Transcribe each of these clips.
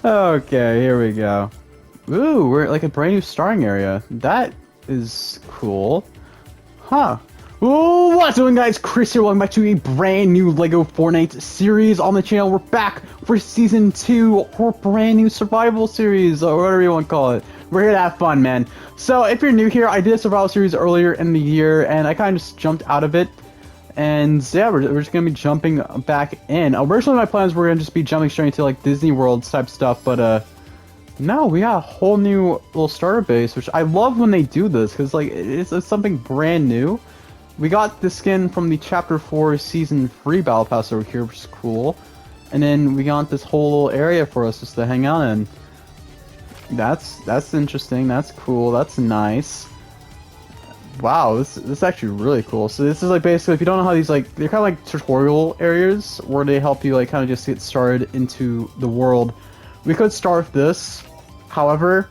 Okay, here we go. Ooh, we're at like a brand new starting area. That is cool. Huh. Ooh, what's going on, guys? Chris here. Welcome back to a brand new LEGO Fortnite series on the channel. We're back for Season 2, or brand new survival series, or whatever you want to call it. We're here to have fun, man. So, if you're new here, I did a survival series earlier in the year, and I kind of just jumped out of it. And yeah, we're just going to be jumping back in. Originally, my plans were going to just be jumping straight into like Disney World type stuff, but no, we got a whole new little starter base, which I love when they do this, because like it's something brand new. We got the skin from the Chapter 4 Season 3 Battle Pass over here, which is cool. And then we got this whole little area for us just to hang out in. That's interesting, that's cool, that's nice. Wow, this is actually really cool. So this is like basically, if you don't know how these like, they're kind of like tutorial areas where they help you like kind of just get started into the world. We could start this, however,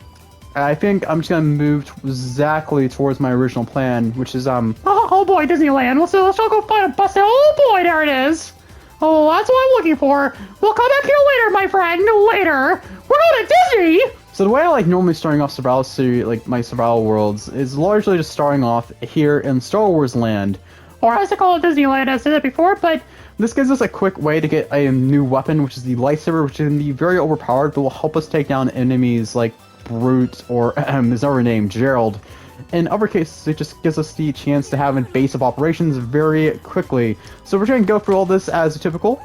I think I'm just gonna move exactly towards my original plan, which is Oh boy, Disneyland. Let's all go find a bus. Oh boy, there it is. Oh, that's what I'm looking for. We'll come back here later, my friend. Later. We're going to Disney. So the way I like normally starting off survival series, like my survival worlds, is largely just starting off here in Star Wars Land. Or as I call it, Disneyland. I've said that before, but This gives us a quick way to get a new weapon, which is the lightsaber, which can be very overpowered, but will help us take down enemies like Brute or his other name, Gerald. In other cases, it just gives us the chance to have a base of operations very quickly. So we're going to go through all this as typical.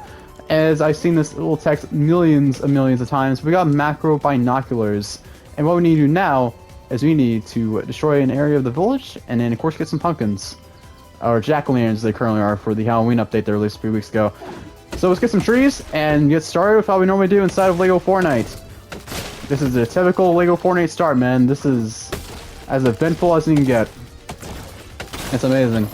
As I've seen this little text millions of times, we got macro binoculars. And what we need to do now is we need to destroy an area of the village, and then of course get some pumpkins. Or jack-o'-lanterns they currently are for the Halloween update they released a few weeks ago. So let's get some trees and get started with how we normally do inside of LEGO Fortnite. This is a typical LEGO Fortnite start, man. This is as eventful as you can get. It's amazing.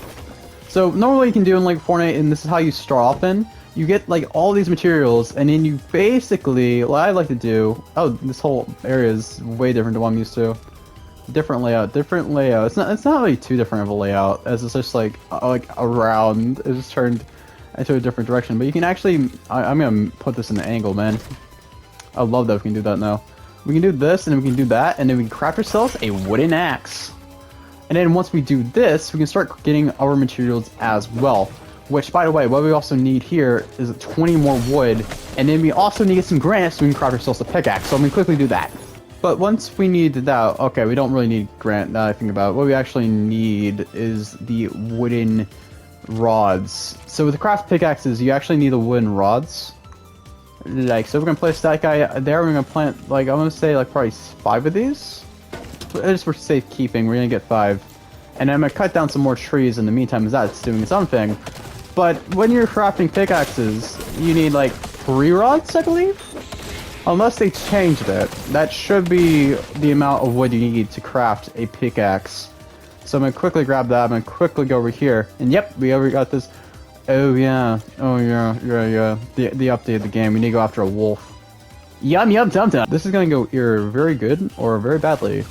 So normally you can do in LEGO Fortnite, and this is how you start off in. You get like all these materials, and then you basically, what I like to do, oh, this whole area is way different to what I'm used to. Different layout. It's not really too different of a layout, as it's just like around. It's just turned into a different direction. But you can actually, I'm gonna put this in an angle, man. I love that we can do that now. We can do this, and then we can do that, and then we can craft ourselves a wooden axe. And then once we do this, we can start getting our materials as well. Which, by the way, what we also need here is 20 more wood, and then we also need some granite so we can craft ourselves a pickaxe. So I'm gonna quickly do that. But once we need that, okay, we don't really need granite now that I think about it. What we actually need is the wooden rods. So with the craft pickaxes, you actually need the wooden rods. Like, so we're gonna place that guy there. We're gonna plant, like, I'm gonna say, like, probably 5 of these. Just for safekeeping, we're gonna get 5. And I'm gonna cut down some more trees in the meantime, as that's doing its own thing. But when you're crafting pickaxes, you need, like, 3 rods, I believe? Unless they changed it. That should be the amount of wood you need to craft a pickaxe. So I'm gonna quickly grab that. I'm gonna quickly go over here. And yep, we already got this. Oh yeah. Oh yeah. The update of the game. We need to go after a wolf. Yum. This is gonna go either very good or very badly.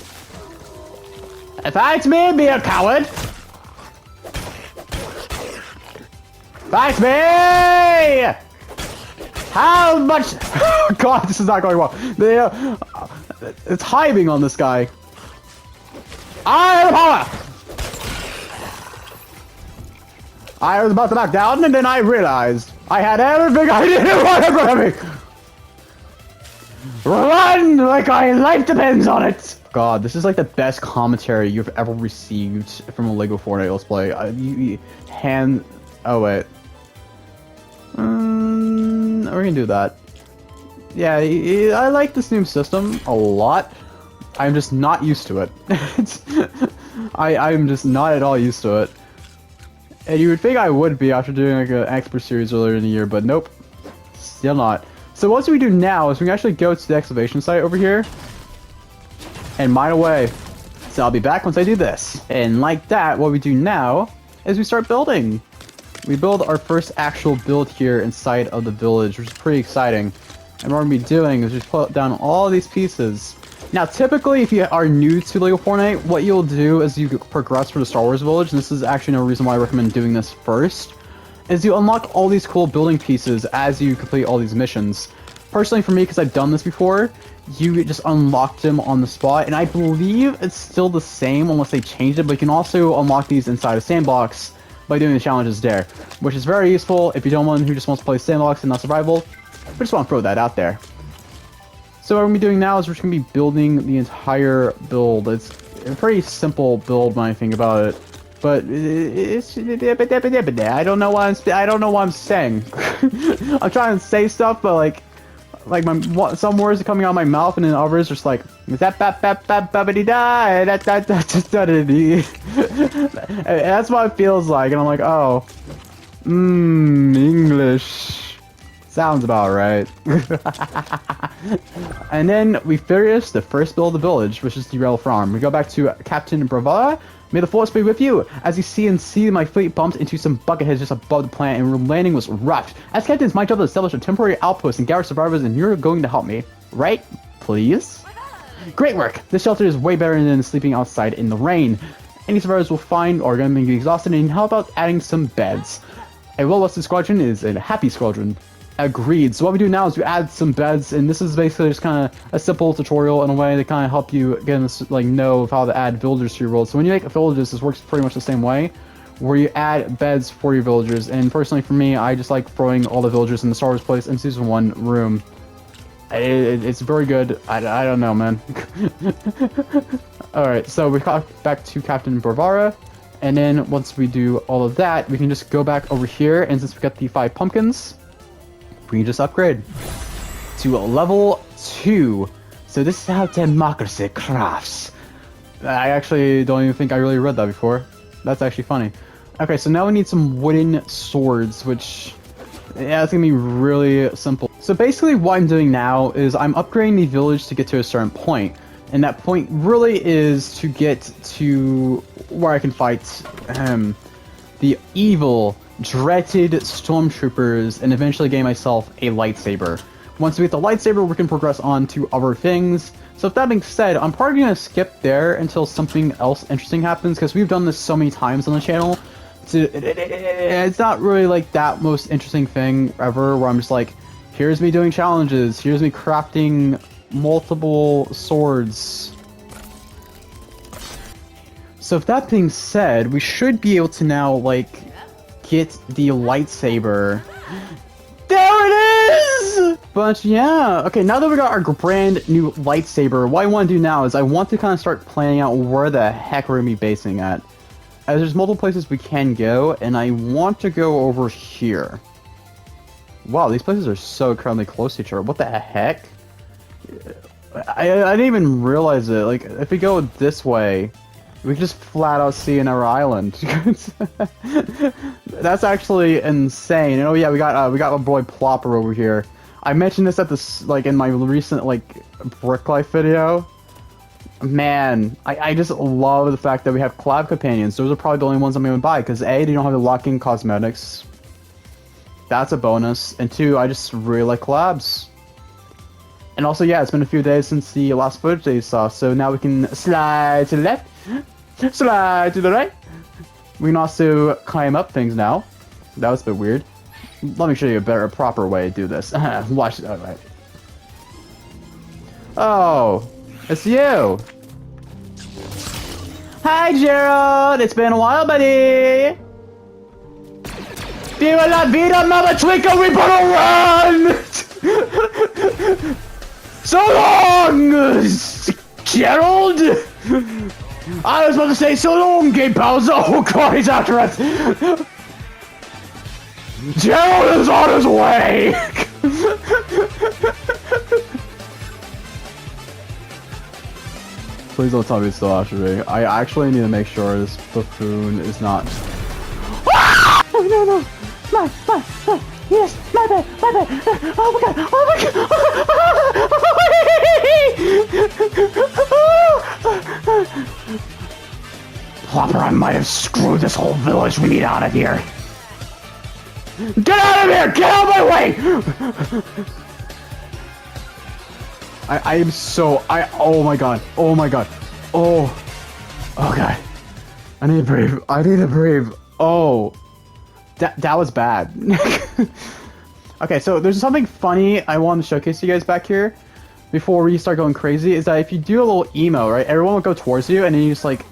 Fight me, be a coward! Fight me! How much? God, this is not going well. It's hiving on this guy. I have the power! I was about to knock down, and then I realized I had everything I needed right in front of me. Run like my life depends on it. God, this is like the best commentary you've ever received from a LEGO Fortnite Let's Play. Oh wait. We're gonna do that. Yeah, I like this new system a lot. I'm just not used to it. I'm just not at all used to it. And you would think I would be after doing like an expert series earlier in the year, but nope. Still not. So what we do now is we can actually go to the excavation site over here and mine away. So I'll be back once I do this. And like that, what we do now is we start building. We build our first actual build here inside of the village, which is pretty exciting. And what we're going to be doing is just put down all these pieces. Now, typically, if you are new to LEGO Fortnite, what you'll do as you progress through the Star Wars village, and this is actually no reason why I recommend doing this first, is you unlock all these cool building pieces as you complete all these missions. Personally, for me, because I've done this before, you just unlocked them on the spot, and I believe it's still the same unless they changed it, but you can also unlock these inside a sandbox by doing the challenges there, which is very useful if you don't want who just wants to play sandbox and not survival. I just want to throw that out there. So what we're going to be doing now is we're just going to be building the entire build. It's a pretty simple build when I think about it, but I don't know what I'm saying. I'm trying to say stuff, but like some words are coming out of my mouth, and then others just like that's what it feels like, and I'm like, oh, English sounds about right. And then we finish the first build of the village, which is the Gerald farm. We go back to Captain Bravara. May the force be with you. As you see, my fleet bumped into some bucketheads just above the planet, and landing was rough. As captain, it's my job to establish a temporary outpost and gather survivors, and you're going to help me, right? Please? Great work! This shelter is way better than sleeping outside in the rain. Any survivors will find are going to be exhausted, and how about adding some beds? A well-rested squadron is a happy squadron. Agreed. So what we do now is we add some beds, and this is basically just kind of a simple tutorial in a way to kind of help you get know of how to add villagers to your world. So when you make villages, this works pretty much the same way, where you add beds for your villagers. And personally, for me, I just like throwing all the villagers in the Star Wars place in Season 1 room. It's very good. I don't know, man. Alright, so we got back to Captain Bravara, and then once we do all of that, we can just go back over here, and since we got the 5 pumpkins, we can just upgrade to level 2. So this is how democracy crafts. I actually don't even think I really read that before. That's actually funny. Okay, so now we need some wooden swords, which, yeah, it's gonna be really simple. So basically what I'm doing now is I'm upgrading the village to get to a certain point. And that point really is to get to where I can fight the evil, dreaded stormtroopers and eventually gain myself a lightsaber. Once we get the lightsaber, we can progress on to other things. So if that being said, I'm probably going to skip there until something else interesting happens, because we've done this so many times on the channel. It's not really like that most interesting thing ever, where I'm just like, here's me doing challenges, here's me crafting multiple swords. So if that being said, we should be able to now, like, get the lightsaber. There it is! But yeah, okay, now that we got our brand new lightsaber, what I want to do now is I want to kind of start planning out where the heck we're going to be basing at. As there's multiple places we can go, and I want to go over here. Wow, these places are so incredibly close to each other. What the heck? I didn't even realize it. Like, if we go this way, we can just flat out see another island. That's actually insane. And oh yeah, we got my boy Plopper over here. I mentioned this at this, like, in my recent, like, Brick Life video. Man, I just love the fact that we have collab companions. Those are probably the only ones I'm gonna buy, because A, they don't have the lock-in cosmetics. That's a bonus. And 2, I just really like collabs. And also, yeah, it's been a few days since the last footage that you saw, so now we can slide to the left, slide to the right. We can also climb up things now. That was a bit weird. Let me show you a proper way to do this. Watch it. Alright. Oh, it's you. Hi, Gerald. It's been a while, buddy. Viva la vida, mama twinkle, we better run! So long, Gerald! I was about to say so long, Game Pals. Oh god, he's after us! Gerald is on his way! Please don't tell me it's still after me. I actually need to make sure this buffoon is not... Ah! Oh no, no! My, yes, my bad, my bad. Oh my god, oh my god. Plopper, I might have screwed this whole village. We need out of here. Get out of here! Get out of my way! I am so, oh my god, oh my god, oh god. I need to breathe, oh. That was bad. Okay, so there's something funny I want to showcase to you guys back here before we start going crazy, is that if you do a little emo, right, everyone will go towards you, and then you just like...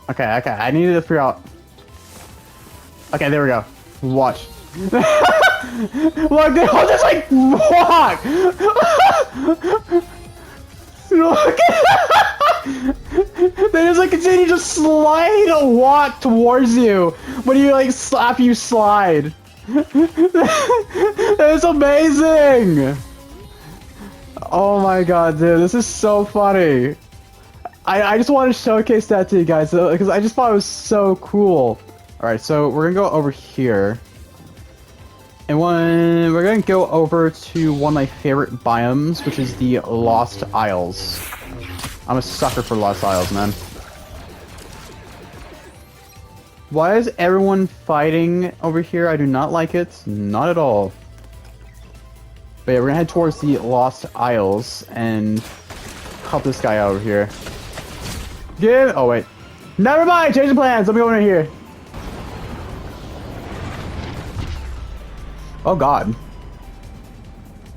Okay, I need to figure out... Okay, there we go. Watch. Look, they all just like walk! Look! They just like continue to slide and walk towards you when you like slap you slide. That is amazing! Oh my god, dude, this is so funny. I just want to showcase that to you guys because I just thought it was so cool. Alright, so we're gonna go over here. And we're gonna go over to one of my favorite biomes, which is the Lost Isles. I'm a sucker for Lost Isles, man. Why is everyone fighting over here? I do not like it. Not at all. But yeah, we're gonna head towards the Lost Isles and help this guy over here. Oh wait. Never mind! Change the plans! Let me go over here. Oh god.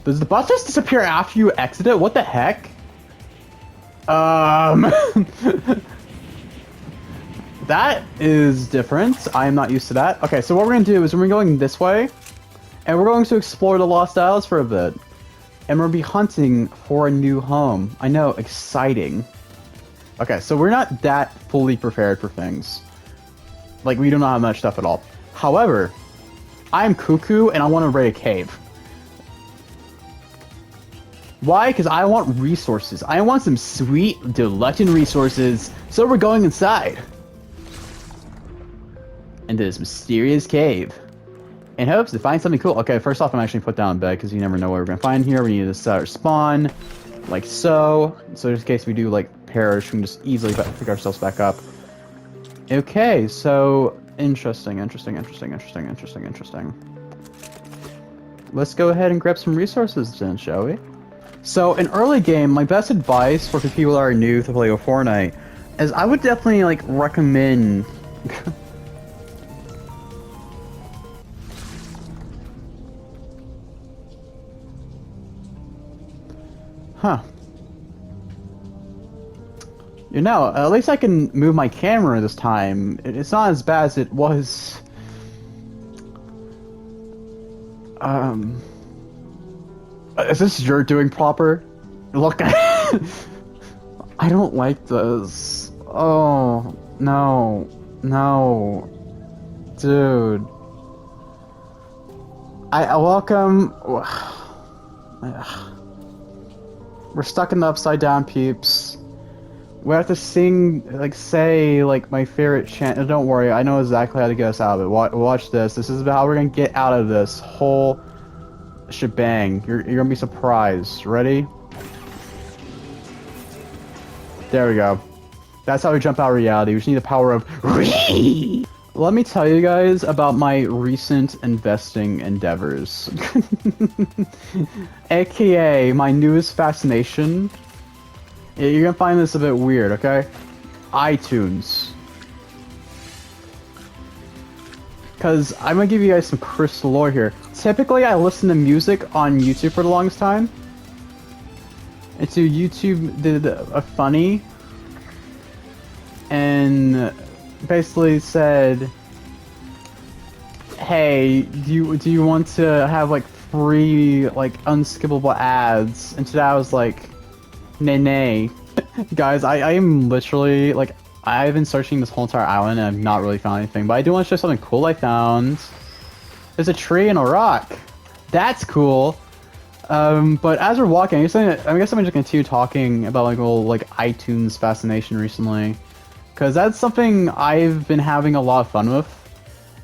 Does the bus just disappear after you exit it? What the heck? That is different. I am not used to that. Okay, so what we're gonna do is we're going this way, and we're going to explore the Lost Isles for a bit. And we're gonna be hunting for a new home. I know, exciting. Okay, so we're not that fully prepared for things. Like, we do not have much stuff at all. However, I'm cuckoo and I want to raid a cave. Why? Because I want resources. I want some sweet, delecting resources, so we're going inside. Into this mysterious cave. In hopes to find something cool. Okay, first off, I'm actually put down a bed because you never know what we're going to find here. We need to set our spawn, like so. So just in case we do, like, perish, we can just easily pick ourselves back up. Okay, so... Interesting. Let's go ahead and grab some resources then, shall we? So, in early game, my best advice for people that are new to play with Fortnite is I would definitely, like, recommend... Huh. You know, at least I can move my camera this time. It's not as bad as it was. Is this your doing proper? Look, I don't like this. Oh, no. No. Dude. Welcome. We're stuck in the upside down, peeps. We have to sing, like, say, like, my favorite chant. Don't worry, I know exactly how to get us out of it. Watch this. This is how we're gonna get out of this whole shebang. You're gonna be surprised. Ready? There we go. That's how we jump out of reality. We just need the power of Re. Let me tell you guys about my recent investing endeavors. AKA my newest fascination. You're gonna find this a bit weird, okay? iTunes. Because I'm gonna give you guys some crystal lore here. Typically, I listen to music on YouTube for the longest time. And so YouTube did a funny and basically said, hey, do you want to have like free, like unskippable ads? And today I was like, nay. Guys, I am literally, like, I've been searching this whole entire island and I've not really found anything, but I do want to show something cool I found. There's a tree and a rock. That's cool. But as we're walking, I guess I'm just gonna continue talking about like whole like iTunes fascination recently, because that's something I've been having a lot of fun with.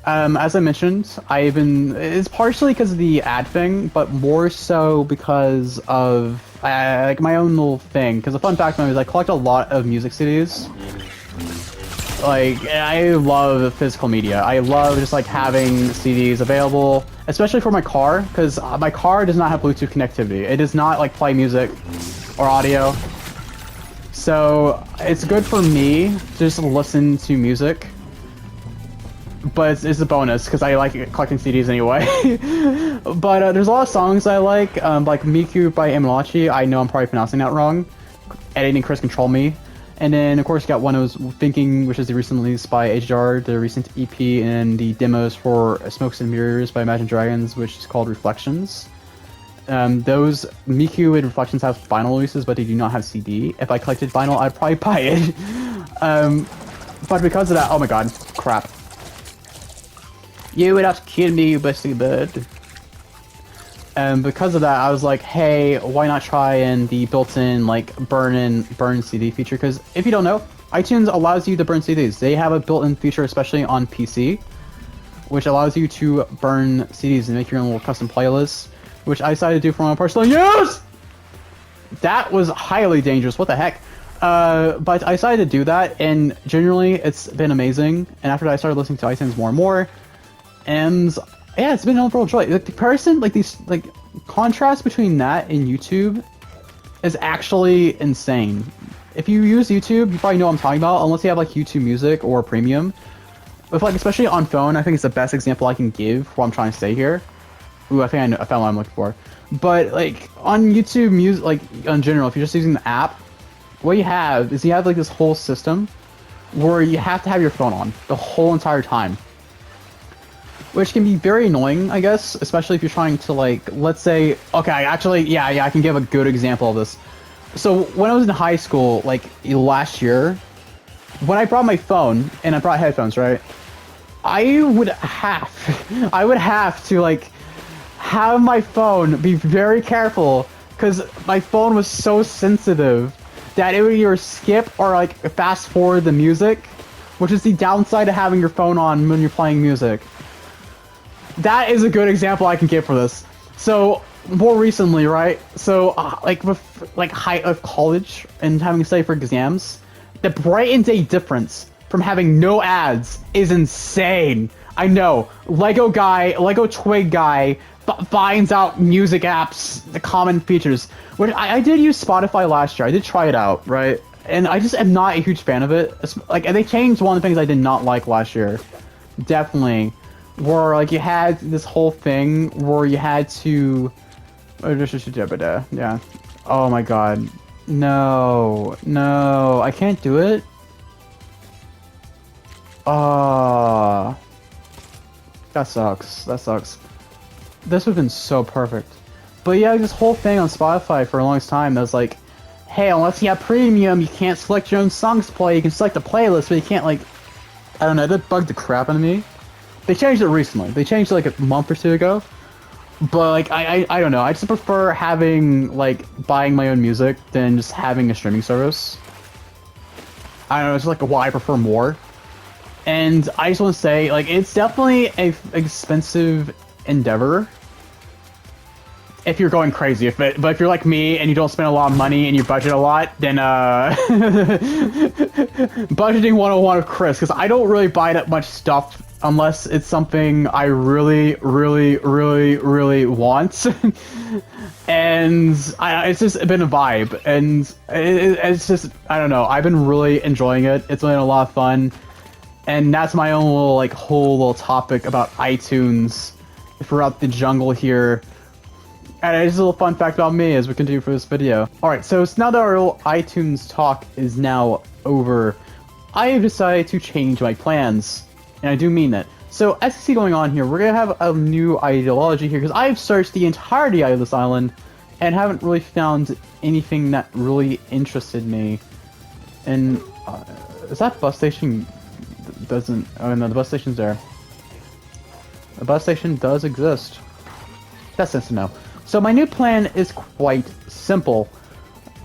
As I mentioned, it's partially because of the ad thing, but more so because of like my own little thing. Because the fun fact is I collect a lot of music CDs. Like, I love physical media. I love just like having CDs available, especially for my car, because my car does not have Bluetooth connectivity. It does not like play music or audio. So it's good for me to just listen to music. but it's a bonus because I like collecting CDs anyway. But there's a lot of songs I like Miku by Imalachi. I know I'm probably pronouncing that wrong. Editing Chris control me. And then of course you got One I Was Thinking, which is the recent release by HR, the recent EP, and the demos for Smokes and Mirrors by Imagine Dragons, which is called Reflections. Those Miku and Reflections have vinyl releases, but they do not have CD. If I collected vinyl, I'd probably buy it. But because of that, oh my god, crap. You would have to kill me, you bestie bird. Because of that, I was like, hey, why not try in the built-in, like, burn CD feature? Because if you don't know, iTunes allows you to burn CDs. They have a built-in feature, especially on PC, which allows you to burn CDs and make your own little custom playlists, which I decided to do for my personal use! That was highly dangerous, what the heck? But I decided to do that, and generally, it's been amazing. And after that, I started listening to iTunes more and more, and yeah, it's been an overall joy. Like, the comparison, like, these, like, contrast between that and YouTube is actually insane. If you use YouTube, you probably know what I'm talking about, unless you have, like, YouTube Music or Premium. With, like, especially on phone, I think it's the best example I can give for what I'm trying to say here. Ooh, I think I found what I'm looking for. But, like, on YouTube Music, like, in general, if you're just using the app, what you have is you have, like, this whole system where you have to have your phone on the whole entire time. Which can be very annoying, I guess, especially if you're trying to, like, let's say, okay, actually, yeah, I can give a good example of this. So, when I was in high school, like, last year, when I brought my phone, and I brought headphones, right, I would have to, like, have my phone be very careful, because my phone was so sensitive that it would either skip or, like, fast forward the music, which is the downside of having your phone on when you're playing music. That is a good example I can give for this. So, more recently, right? So, like, with, like, height of college and having to study for exams, the bright and day difference from having no ads is insane. I know. Lego Twig guy finds out music apps, the common features. Which I did use Spotify last year. I did try it out, right? And I just am not a huge fan of it. Like, they changed one of the things I did not like last year. Definitely. Where, like, you had this whole thing where you had to... Yeah. Oh my god. No. No. I can't do it? Ah. That sucks. That sucks. This would have been so perfect. But yeah, this whole thing on Spotify for a long time that was like, hey, unless you have premium, you can't select your own songs to play. You can select a playlist, but you can't, like... I don't know, that bugged the crap out of me. They changed it recently. They changed it like a month or two ago. But, like, I don't know. I just prefer having, like, buying my own music than just having a streaming service. I don't know, it's like what I prefer more. And I just want to say, like, it's definitely a expensive endeavor. If you're going crazy. But if you're like me and you don't spend a lot of money and you budget a lot, then, budgeting 101 with Chris. Because I don't really buy that much stuff unless it's something I really, really, really, really want. And it's just been a vibe. And it's just, I don't know, I've been really enjoying it. It's been a lot of fun. And that's my own little, like, whole little topic about iTunes throughout the jungle here. And it's a little fun fact about me as we continue for this video. Alright, so now that our little iTunes talk is now over, I have decided to change my plans. And I do mean that. So, as you see going on here, we're going to have a new ideology here, because I've searched the entirety of this island, and haven't really found anything that really interested me. And, is that bus station... doesn't... oh no, the bus station's there. The bus station does exist. That's nice to know. So my new plan is quite simple,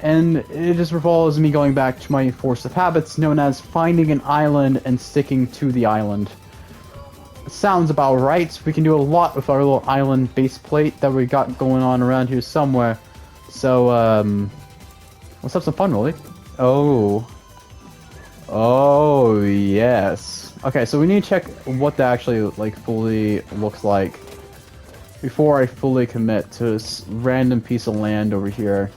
and it just revolves me going back to my force of habits known as finding an island and sticking to the island. Sounds about right. We can do a lot with our little island base plate that we got going on around here somewhere. So, let's have some fun, really. Oh. Oh, yes. Okay, so we need to check what that actually, like, fully looks like before I fully commit to this random piece of land over here.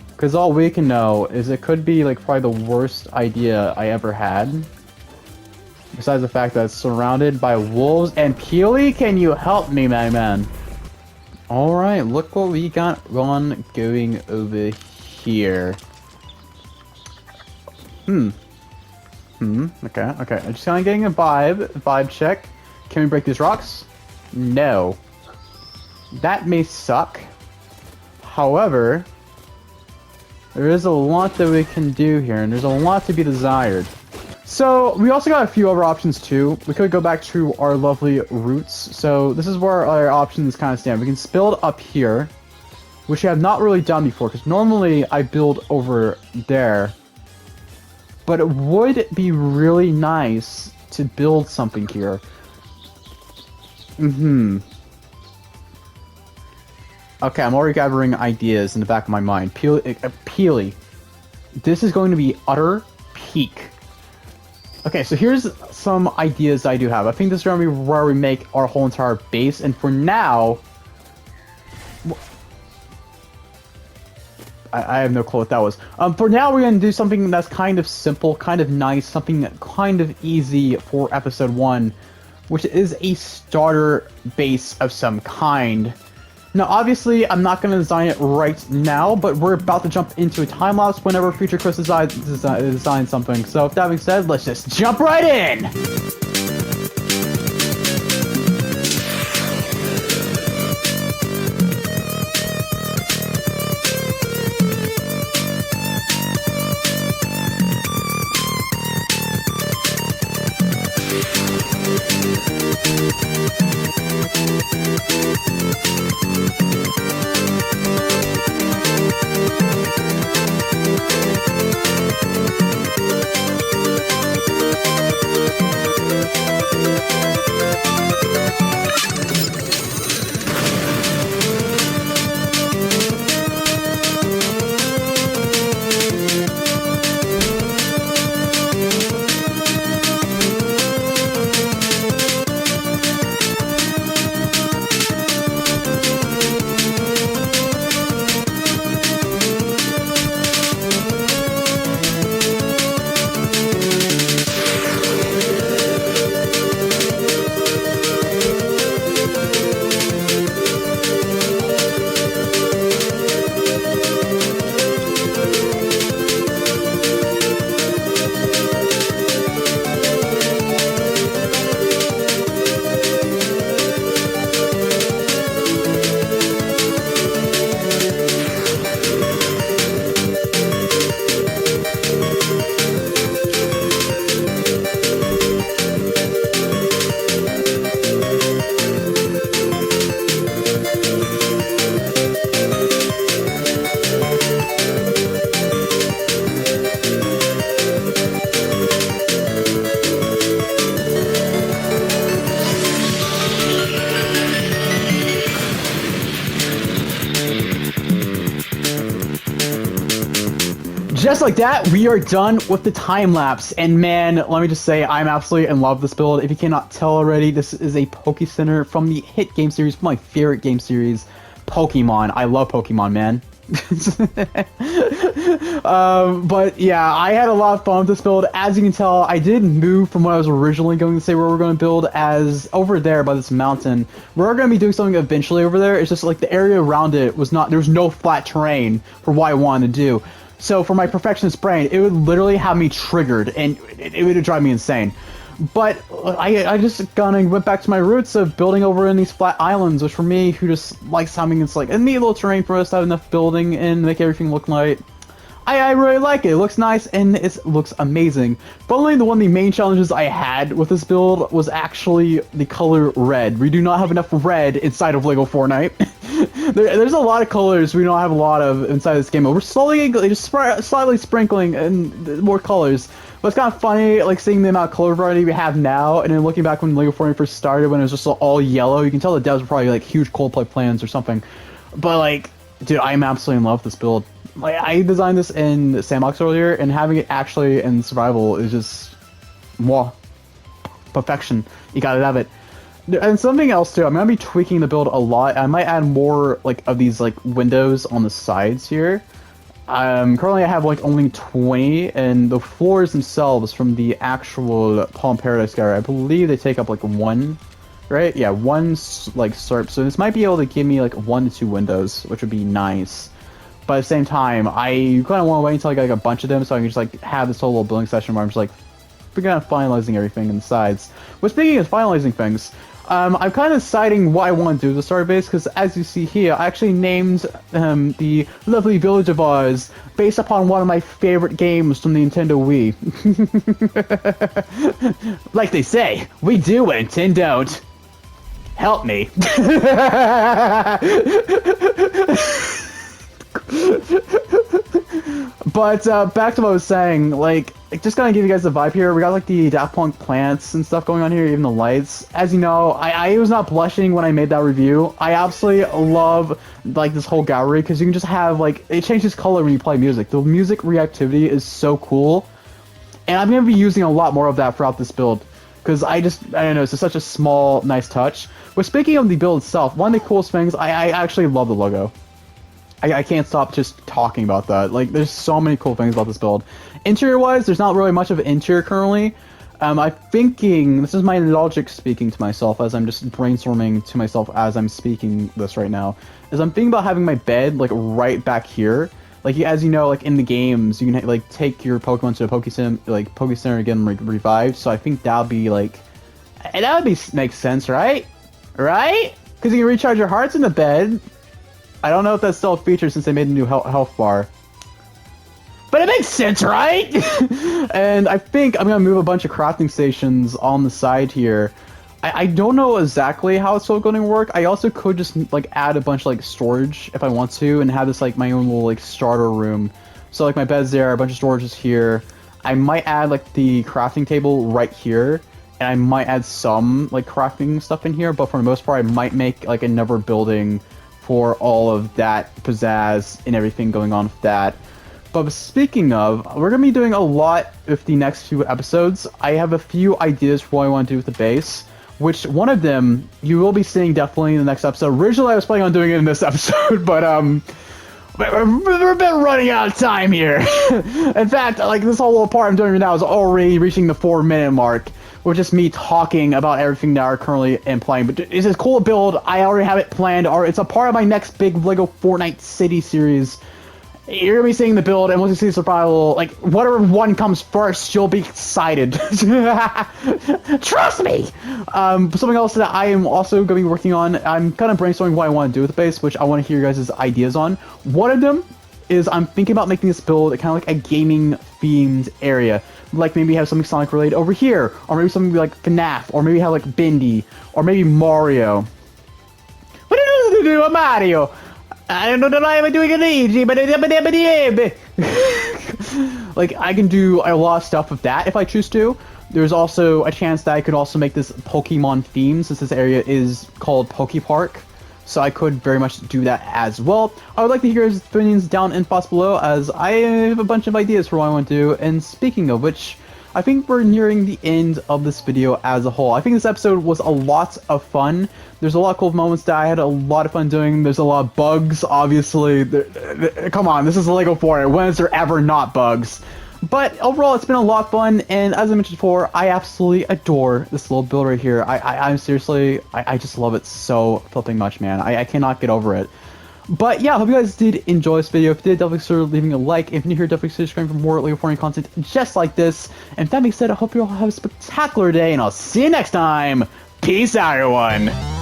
Because all we can know is it could be, like, probably the worst idea I ever had. Besides the fact that it's surrounded by wolves. And Peely, can you help me, my man? Alright, look what we got on going over here. Okay. I'm just kind of getting a vibe check. Can we break these rocks? No. That may suck. However, there is a lot that we can do here, and there's a lot to be desired. So, we also got a few other options too. We could go back to our lovely roots. So, this is where our options kind of stand. We can build up here, which I have not really done before, because normally I build over there. But it would be really nice to build something here. Okay, I'm already gathering ideas in the back of my mind. Peely. This is going to be utter peak. Okay, so here's some ideas I do have. I think this is going to be where we make our whole entire base. And for now... I have no clue what that was. For now, we're going to do something that's kind of simple, kind of nice, something kind of easy for episode 1, which is a starter base of some kind. Now, obviously, I'm not going to design it right now, but we're about to jump into a time lapse whenever Future Chris designs something. So, with that being said, let's just jump right in! Just like that, we are done with the time lapse. And man, let me just say, I'm absolutely in love with this build. If you cannot tell already, this is a Poke Center from the hit game series, my favorite game series, Pokemon. I love Pokemon, man. But yeah, I had a lot of fun with this build. As you can tell, I did move from what I was originally going to say where we're going to build, as over there by this mountain. We're going to be doing something eventually over there. It's just like the area around it was not, there was no flat terrain for what I wanted to do. So for my perfectionist brain, it would literally have me triggered, and it would drive me insane. But I just kind of went back to my roots of building over in these flat islands, which for me, who just likes having it's like a neat little terrain for us to have enough building and make everything look like. I really like it. It looks nice and it looks amazing. Funnily, one of the main challenges I had with this build was actually the color red. We do not have enough red inside of LEGO Fortnite. There's a lot of colors we don't have a lot of inside this game, but we're slowly just slightly sprinkling in more colors. But it's kind of funny, like seeing the amount of color variety we have now, and then looking back when LEGO Fortnite first started, when it was just all yellow. You can tell the devs were probably like huge Coldplay plans or something. But like, dude, I'm absolutely in love with this build. Like, I designed this in Sandbox earlier, and having it actually in survival is just, mwah, perfection. You gotta have it. And something else too, I'm gonna be tweaking the build a lot. I might add more like of these like windows on the sides here. Currently I have like only 20, and the floors themselves from the actual Palm Paradise guy, I believe they take up like one, right? Yeah, one like SERP. So this might be able to give me like 1 to 2 windows, which would be nice. But at the same time, I kind of want to wait until I get like a bunch of them, so I can just like have this whole little building session where I'm just like figuring out finalizing everything in the sides. But speaking of finalizing things, I'm kind of deciding what I want to do with the starter base, because as you see here, I actually named the lovely village of ours based upon one of my favorite games from the Nintendo Wii. Like they say, we do and Tin don't. Help me. But back to what I was saying, like, just gonna give you guys the vibe here. We got like the Daft Punk plants and stuff going on here, even the lights. As you know, I was not blushing when I made that review. I absolutely love like this whole gallery because you can just have like it changes color when you play music. The music reactivity is so cool, and I'm gonna be using a lot more of that throughout this build because I don't know, it's just such a small, nice touch. But speaking of the build itself, one of the coolest things, I actually love the logo. I can't stop just talking about that. Like, there's so many cool things about this build. Interior-wise, there's not really much of an interior currently. I'm thinking, this is my logic speaking to myself as I'm just brainstorming to myself as I'm speaking this right now, is I'm thinking about having my bed, like, right back here. Like, as you know, like, in the games, you can, like, take your Pokemon to a Poke Center and get them revived. So I think that would be, like, that would make sense, right? Right? Because you can recharge your hearts in the bed. I don't know if that's still a feature since they made a new health bar. But it makes sense, right? And I think I'm going to move a bunch of crafting stations on the side here. I don't know exactly how it's still going to work. I also could just like add a bunch of like storage if I want to and have this like my own little like starter room. So like my bed's there, a bunch of storage is here. I might add like the crafting table right here. And I might add some like crafting stuff in here. But for the most part, I might make like another building for all of that pizzazz and everything going on with that. But speaking of, we're going to be doing a lot with the next few episodes. I have a few ideas for what I want to do with the base, which one of them you will be seeing definitely in the next episode. Originally, I was planning on doing it in this episode, but we're a bit running out of time here. In fact, like this whole little part I'm doing right now is already reaching the 4-minute mark. Or just me talking about everything that are currently in playing. But it's a cool build. I already have it planned. Or it's a part of my next big LEGO Fortnite City series. You're gonna be seeing the build, and once you see the survival, like whatever one comes first, you'll be excited. Trust me. Something else that I am also gonna be working on. I'm kind of brainstorming what I want to do with the base, which I want to hear your guys' ideas on. One of them is I'm thinking about making this build kind of like a gaming themed area. Like maybe have something Sonic related over here, or maybe something like Fnaf, or maybe have like Bindi, or maybe Mario. What do you do, Mario? I don't know that I am doing it easy, but like I can do a lot of stuff with that if I choose to. There's also a chance that I could also make this Pokemon theme since this area is called Poke Park. So I could very much do that as well. I would like to hear his opinions down in thoughts below, as I have a bunch of ideas for what I want to do. And speaking of which, I think we're nearing the end of this video as a whole. I think this episode was a lot of fun. There's a lot of cool moments that I had a lot of fun doing. There's a lot of bugs, obviously. Come on, this is a LEGO Fortnite. When is there ever not bugs? But overall, it's been a lot of fun, and as I mentioned before, I absolutely adore this little build right here. I'm seriously, I just love it so flipping much, man. I cannot get over it. But yeah, I hope you guys did enjoy this video. If you did, definitely consider leaving a like. If you're new here, definitely consider subscribing for more LEGO Fortnite content just like this. And with that being said, I hope you all have a spectacular day, and I'll see you next time. Peace out, everyone.